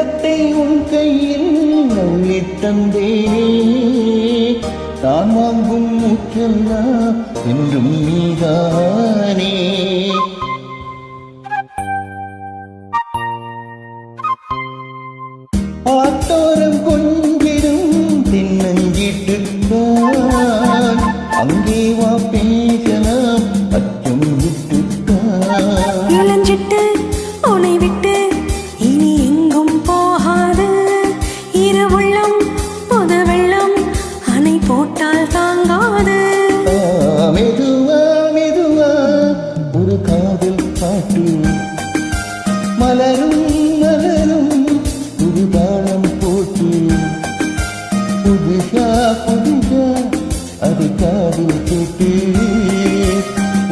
உள்ளத்தை உன் கையில் அள்ளித் தந்தே நான் வாங்கும் மூச்செல்லாம் என்றும் நீதானே ஆத்தோரம் கொஞ்சிடும் தென்னஞ்சிட்டுத்தான் அங்கே வா பேசலாம் அச்சம் விட்டுத்தான் இளஞ்சிட்டு உன்னை விட்டு இனி எங்கும் போகாது இரவுள்ளம் புது வெள்ளம் அணை போட்டால் தாங்காது மெதுவா மெதுவா ஒரு காதல் பாட்டு மலரும் மலரும் புது தாளம் போட்டு புதுசா புதுசா அது காதில் கேட்டு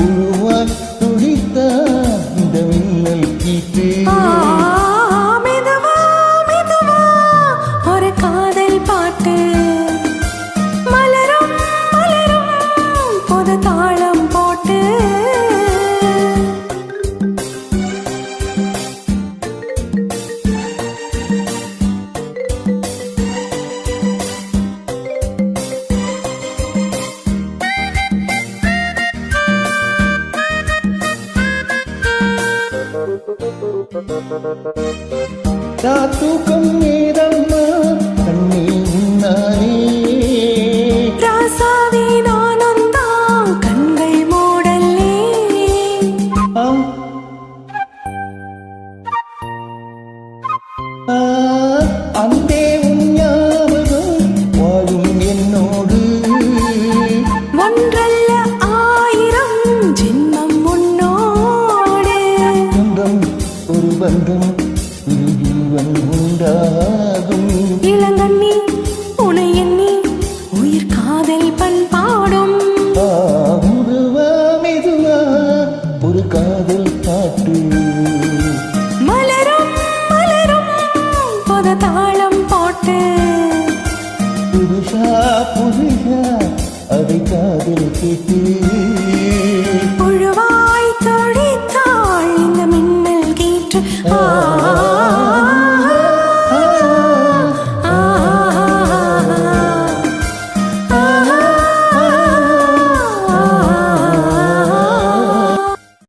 உருவா துடித்தா இந்த மின்னல் கீட்டு மெதுவா மெதுவா ஒரு காதல் பாட்டு மலரும் மலரும் புது தாளம் போட்டு தூக்கம் ஏதம்மா கண்ணே உன்னாலே ராசாவே நானும் தான் கண்கள் மூடல்லே அந்தே உன் ஞாபகம் வாழும் என்னோடு ஒன்றல்ல ஆயிரம் ஜென்மம் உன்னோடு சொந்தம் ஒரு பந்தம் ஒரு ஜீவன் உண்டாகும் இளங்கண்ணி உனை எண்ணி உயிர் காதல் பண்பாடும் மெதுவா மெதுவா ஒரு காதல் பாட்டு மலரும் மலரும் புது தாளம் போட்டு புதுசா புதுசா அதை காதல் கேட்டு புழுவாய் தொழித்தாள் இந்த மின்னல் கீற்று